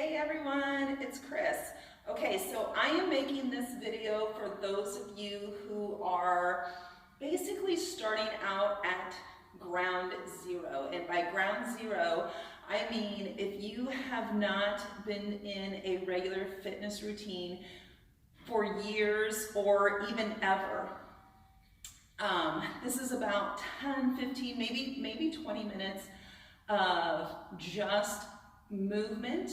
Hey everyone, it's Chris. Okay, so I am making this video for those of you who are basically starting out at ground zero. And by ground zero, I mean if you have not been in a regular fitness routine for years or even ever. This is about 10, 15, maybe 20 minutes of just movement.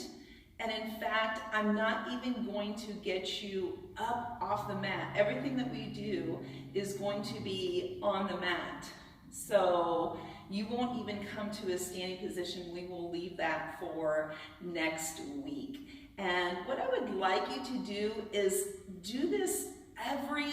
And in fact, I'm not even going to get you up off the mat. Everything that we do is going to be on the mat. So you won't even come to a standing position. We will leave that for next week. And what I would like you to do is do this every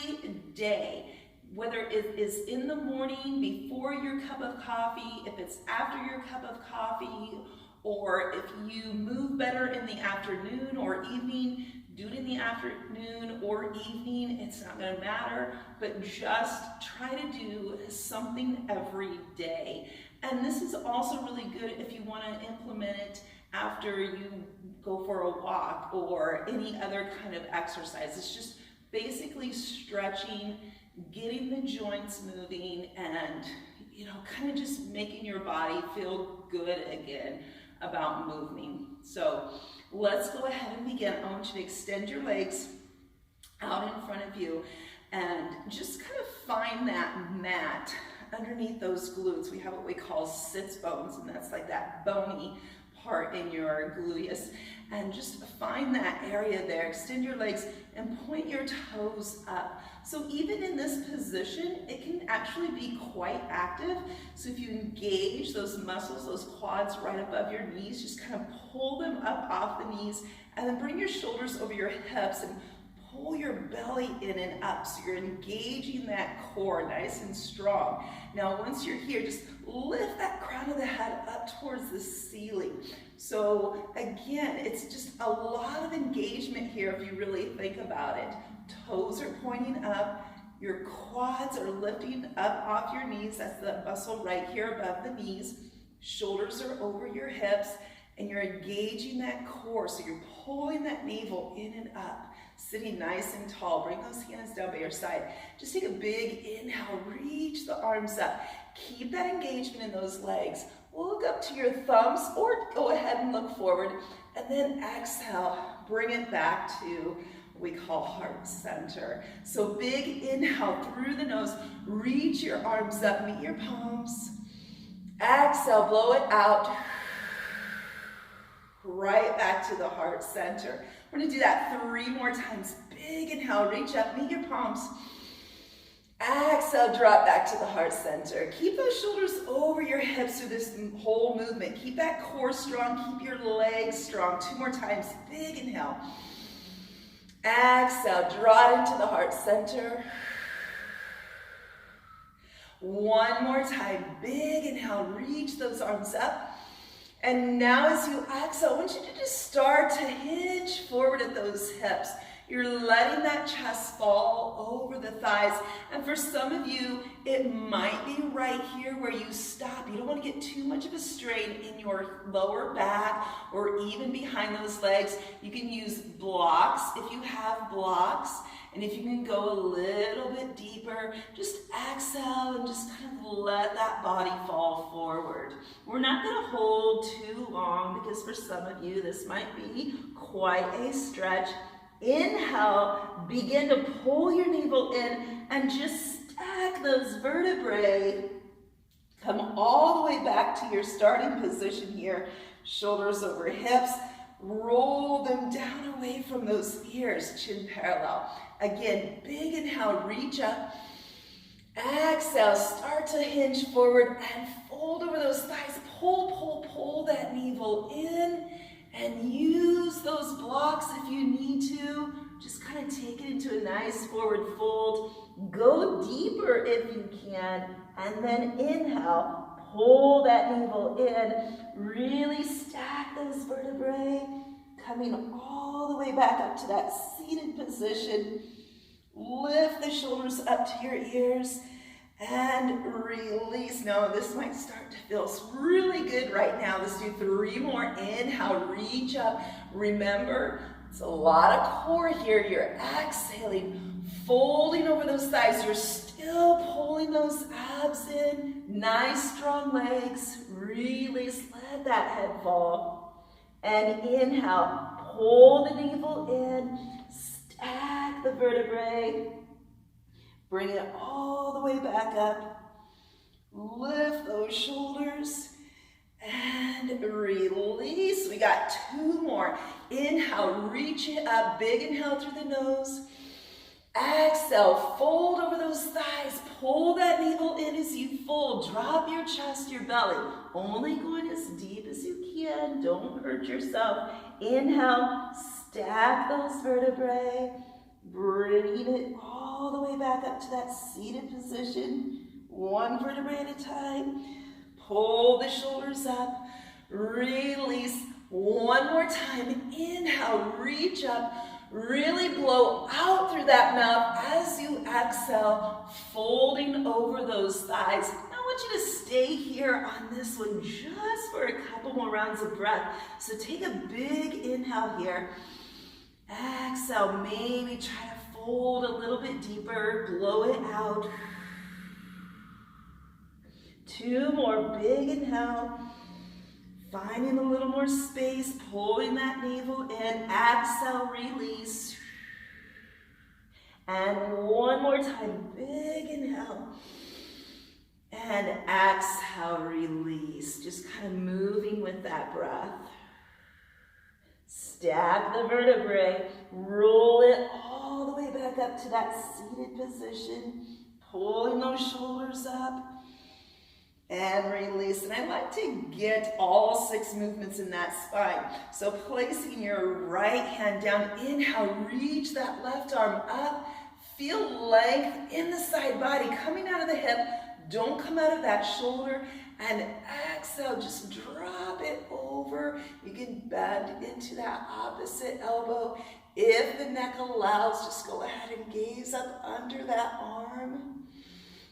day. Whether it is in the morning before your cup of coffee, if it's after your cup of coffee, or if you move better in the afternoon or evening, do it in the afternoon or evening, it's not gonna matter, but just try to do something every day. And this is also really good if you wanna implement it after you go for a walk or any other kind of exercise. It's just basically stretching, getting the joints moving, and kind of just making your body feel good again about moving. So let's go ahead and begin. I want you to extend your legs out in front of you and just kind of find that mat underneath those glutes. We have what we call sits bones, and that's like that bony part in your gluteus. And just find that area there. Extend your legs and point your toes up. So even in this position, it can actually be quite active. So if you engage those muscles, those quads right above your knees, just kind of pull them up off the knees and then bring your shoulders over your hips and pull your belly in and up. So you're engaging that core nice and strong. Now, once you're here, just lift that crown of the head up towards the ceiling. So again, it's just a lot of engagement here if you really think about it. Toes are pointing up, your quads are lifting up off your knees. That's the muscle right here above the knees. Shoulders are over your hips, and you're engaging that core. So you're pulling that navel in and up, sitting nice and tall. Bring those hands down by your side. Just take a big inhale, reach the arms up. Keep that engagement in those legs. Look up to your thumbs or go ahead and look forward. And then exhale, bring it back to what we call heart center. So big inhale through the nose, reach your arms up, meet your palms. Exhale, blow it out. Right back to the heart center. We're gonna do that 3 more times. Big inhale, reach up, meet your palms. Exhale, drop back to the heart center. Keep those shoulders over your hips through this whole movement. Keep that core strong, keep your legs strong. 2 more times, big inhale. Exhale, draw it into the heart center. 1 more time, big inhale, reach those arms up. And now as you exhale, I want you to just start to hinge forward at those hips. You're letting that chest fall over the thighs. And for some of you, it might be right here where you stop. You don't want to get too much of a strain in your lower back or even behind those legs. You can use blocks if you have blocks. And if you can go a little bit deeper, just exhale and just kind of let that body fall forward. We're not going to hold too long because for some of you, this might be quite a stretch. Inhale, begin to pull your navel in and just stack those vertebrae. Come all the way back to your starting position here. Shoulders over hips. Roll them down away from those ears, chin parallel. Again, big inhale, reach up. Exhale, start to hinge forward and fold over those thighs. Pull that navel in and use those blocks if you need to. Just kind of take it into a nice forward fold. Go deeper if you can. And then inhale, pull that navel in. Really stack those vertebrae. Coming all the way back up to that seated position. Lift the shoulders up to your ears and release. Now this might start to feel really good right now. Let's do 3 more. Inhale, reach up. Remember, it's a lot of core here. You're exhaling, folding over those thighs. You're still pulling those abs in. Nice strong legs. Release, let that head fall. And inhale, pull the navel in, stack the vertebrae. Bring it all the way back up. Lift those shoulders and release. We got 2 more. Inhale, reach it up. Big inhale through the nose. Exhale, fold over those thighs. Pull that navel in as you fold. Drop your chest, your belly. Only going as deep as you can. Don't hurt yourself. Inhale, stack those vertebrae. Bringing it all the way back up to that seated position. 1 vertebrae at a time. Pull the shoulders up. Release. 1 more time. Inhale, reach up. Really blow out through that mouth as you exhale, folding over those thighs. I want you to stay here on this one just for a couple more rounds of breath. So take a big inhale here. Exhale, maybe try to fold a little bit deeper, blow it out. 2 more, big inhale. Finding a little more space, pulling that navel in. Exhale, release. And 1 more time, big inhale. And exhale, release. Just kind of moving with that breath. Stack the vertebrae, roll it all the way back up to that seated position, pulling those shoulders up, and release. And I like to get all 6 movements in that spine. So placing your right hand down, inhale, reach that left arm up, feel length in the side body coming out of the hip. Don't come out of that shoulder. And exhale, just drop it over. You can bend into that opposite elbow. If the neck allows, just go ahead and gaze up under that arm.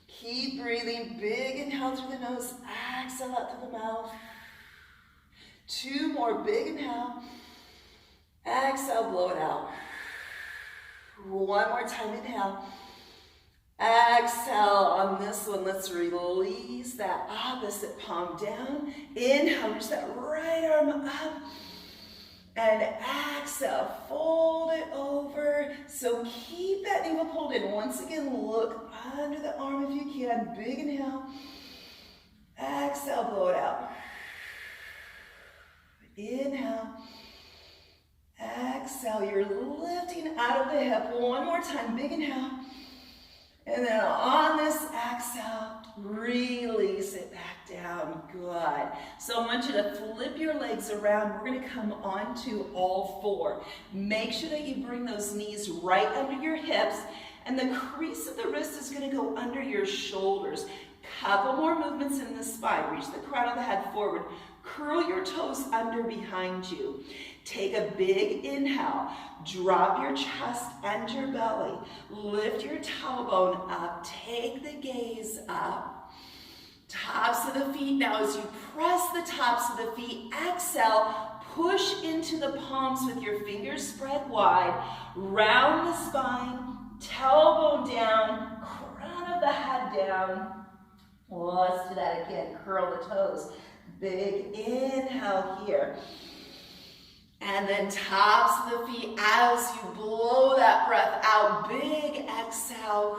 Keep breathing. Big inhale through the nose. Exhale out through the mouth. 2 more. Big inhale. Exhale, blow it out. 1 more time. Inhale. Exhale on this one. Let's release that opposite palm down. Inhale, reach that right arm up. And exhale, fold it over. So keep that navel pulled in. Once again, look under the arm if you can. Big inhale. Exhale, blow it out. Inhale. Exhale, you're lifting out of the hip. 1 more time, big inhale. And then on this exhale, release it back down. Good. So I want you to flip your legs around. We're going to come onto all 4. Make sure that you bring those knees right under your hips, and the crease of the wrist is going to go under your shoulders. Couple more movements in the spine. Reach the crown of the head forward. Curl your toes under behind you. Take a big inhale. Drop your chest and your belly. Lift your tailbone up. Take the gaze up. Tops of the feet. Now as you press the tops of the feet, exhale. Push into the palms with your fingers spread wide. Round the spine. Tailbone down. Crown of the head down. Let's do that again. Curl the toes. Big inhale here. And then tops of the feet as you blow that breath out. Big exhale.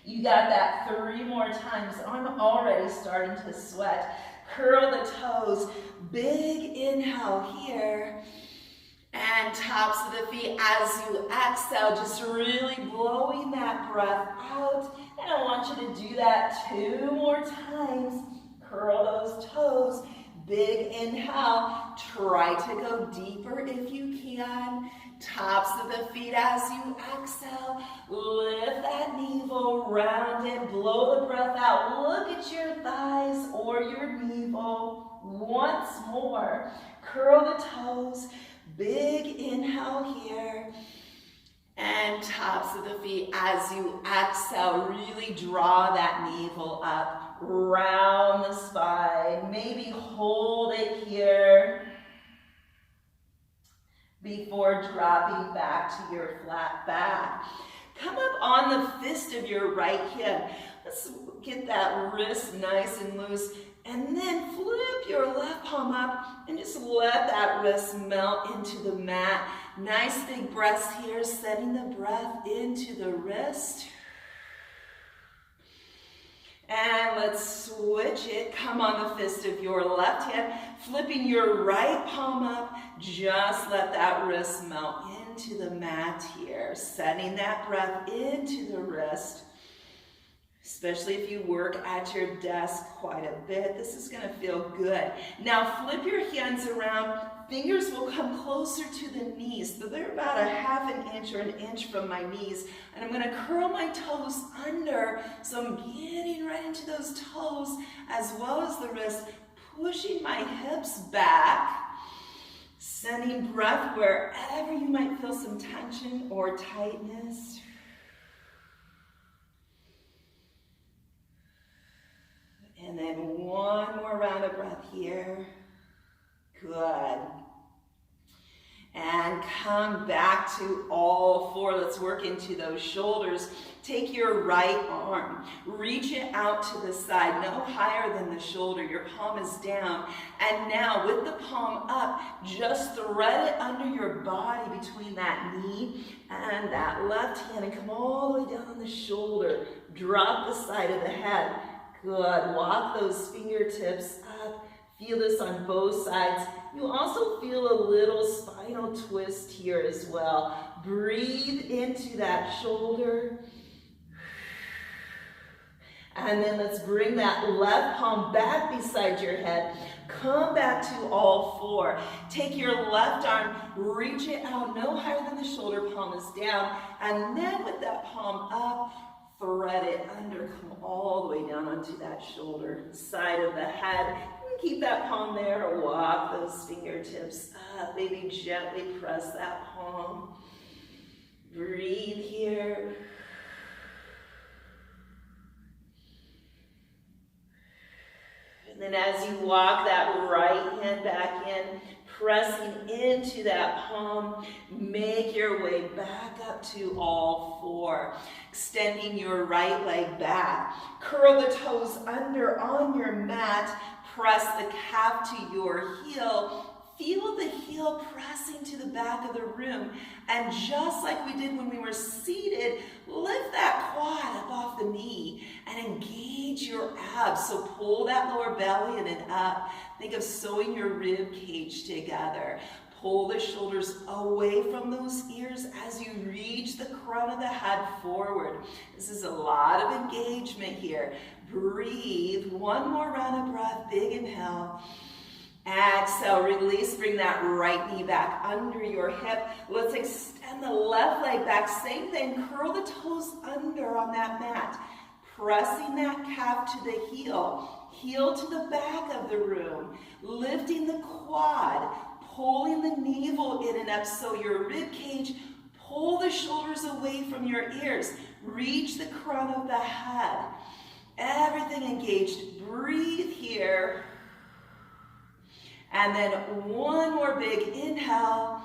You got that 3 more times. I'm already starting to sweat. Curl the toes. Big inhale here. And tops of the feet as you exhale, just really blowing that breath out. And I want you to do that 2 more times. Curl those toes. Big inhale. Try to go deeper if you can. Tops of the feet as you exhale. Lift that navel, round it, blow the breath out. Look at your thighs or your navel. Once more. Curl the toes. Big inhale here. And tops of the feet. As you exhale, really draw that navel up, round the spine. Maybe hold it here before dropping back to your flat back. Come up on the fist of your right hand. Let's get that wrist nice and loose. And then flip your left palm up and just let that wrist melt into the mat. Nice big breaths here, setting the breath into the wrist. And let's switch it. Come on the fist of your left hand, flipping your right palm up. Just let that wrist melt into the mat here, setting that breath into the wrist. Especially if you work at your desk quite a bit, this is gonna feel good. Now flip your hands around, fingers will come closer to the knees. So they're about a half an inch or an inch from my knees. And I'm gonna curl my toes under, so I'm getting right into those toes as well as the wrist, pushing my hips back, sending breath wherever you might feel some tension or tightness. And then one more round of breath here. Good. And come back to all four. Let's work into those shoulders. Take your right arm, reach it out to the side, no higher than the shoulder. Your palm is down. And now with the palm up, just thread it under your body between that knee and that left hand and come all the way down on the shoulder. Drop the side of the head. Good. Walk those fingertips up. Feel this on both sides. You also feel a little spinal twist here as well. Breathe into that shoulder. And then let's bring that left palm back beside your head. Come back to all four. Take your left arm, reach it out no higher than the shoulder, palm is down. And then with that palm up, thread it under, come all the way down onto that shoulder, side of the head. Keep that palm there, walk those fingertips up, maybe gently press that palm. Breathe here. And then as you walk that right hand back in, pressing into that palm, make your way back up to all four. Extending your right leg back. Curl the toes under on your mat. Press the calf to your heel. Feel the heel pressing to the back of the room. And just like we did when we were seated, lift that quad up off the knee and engage your abs. So pull that lower belly and then up. Think of sewing your rib cage together. Pull the shoulders away from those ears as you reach the crown of the head forward. This is a lot of engagement here. Breathe. One more round of breath. Big inhale. Exhale, release, bring that right knee back under your hip. Let's extend the left leg back. Same thing, curl the toes under on that mat. Pressing that calf to the heel. Heel to the back of the room. Lifting the quad. Pulling the navel in and up so your rib cage. Pull the shoulders away from your ears. Reach the crown of the head. Everything engaged. Breathe here. And then one more big inhale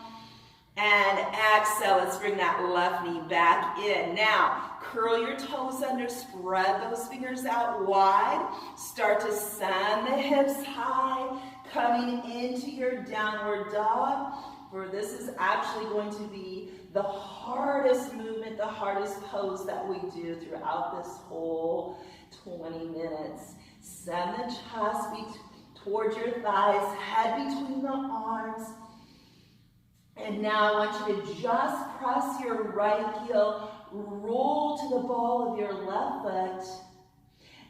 and exhale. Let's bring that left knee back in. Now, curl your toes under, spread those fingers out wide. Start to send the hips high, coming into your downward dog. For this is actually going to be the hardest movement, the hardest pose that we do throughout this whole 20 minutes. Send the chest towards your thighs, head between the arms. And now I want you to just press your right heel, roll to the ball of your left foot,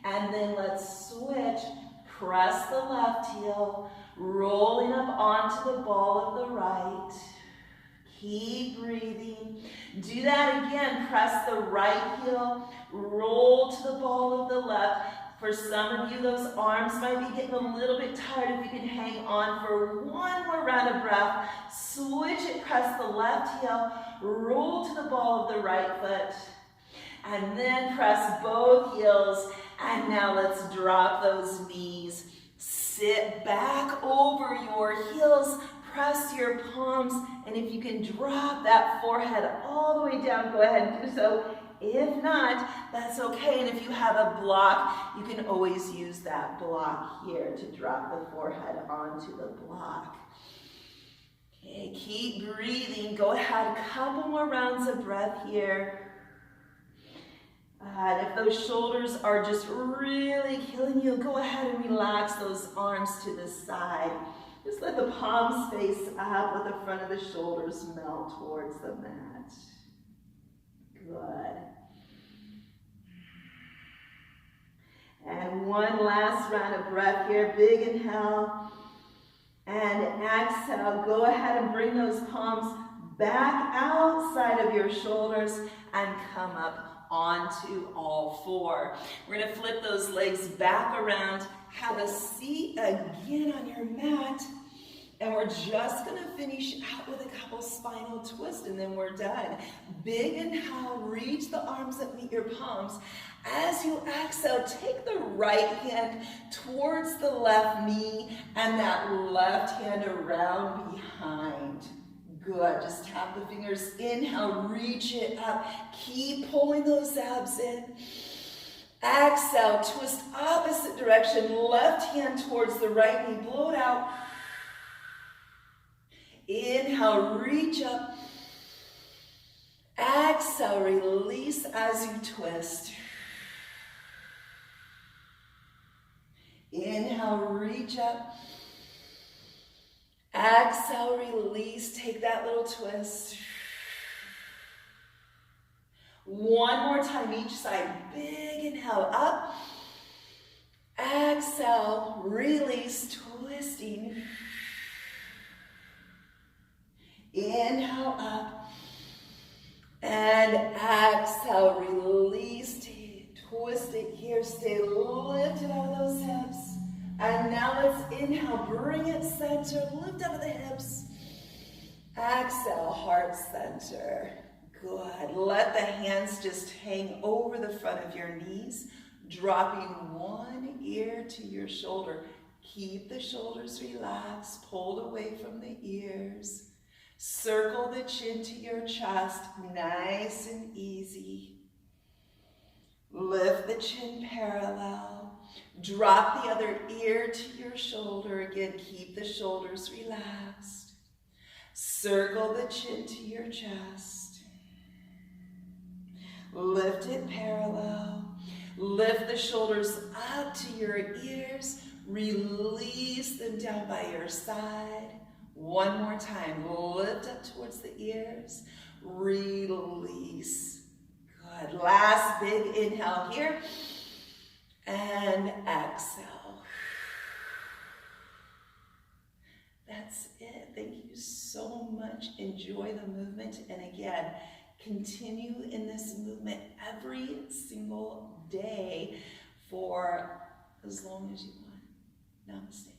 and then let's switch. Press the left heel, rolling up onto the ball of the right. Keep breathing. Do that again. Press the right heel, roll to the ball of the left. For some of you, those arms might be getting a little bit tired. If you can hang on for one more round of breath, switch it, press the left heel, roll to the ball of the right foot, and then press both heels. And now let's drop those knees. Sit back over your heels, press your palms, and if you can drop that forehead all the way down, go ahead and do so. If not, that's okay. And if you have a block, you can always use that block here to drop the forehead onto the block. Okay, keep breathing. Go ahead, a couple more rounds of breath here. And if those shoulders are just really killing you, go ahead and relax those arms to the side. Just let the palms face up, let the front of the shoulders melt towards the mat. Good. And one last round of breath here. Big inhale and exhale. Go ahead and bring those palms back outside of your shoulders and come up onto all four. We're going to flip those legs back around. Have a seat again on your mat. And we're just going to finish out with a couple spinal twists, and then we're done. Big inhale, reach the arms up, meet your palms. As you exhale, take the right hand towards the left knee, and that left hand around behind. Good, just tap the fingers. Inhale, reach it up. Keep pulling those abs in. Exhale, twist opposite direction. Left hand towards the right knee, blow it out. Inhale, reach up. Exhale, release as you twist. Inhale, reach up. Exhale, release. Take that little twist. One more time each side. Big inhale, up. Exhale, release, twisting. Inhale up, and exhale, release, twist it here, stay lifted out of those hips. And now let's inhale, bring it center, lift up the hips. Exhale, heart center. Good. Let the hands just hang over the front of your knees, dropping one ear to your shoulder. Keep the shoulders relaxed, pulled away from the ears. Circle the chin to your chest, nice and easy. Lift the chin parallel. Drop the other ear to your shoulder. Again, keep the shoulders relaxed. Circle the chin to your chest. Lift it parallel. Lift the shoulders up to your ears. Release them down by your side. One more time, lift up towards the ears, release. Good, last big inhale here, and exhale. That's it, thank you so much. Enjoy the movement, and again, continue in this movement every single day for as long as you want. Namaste.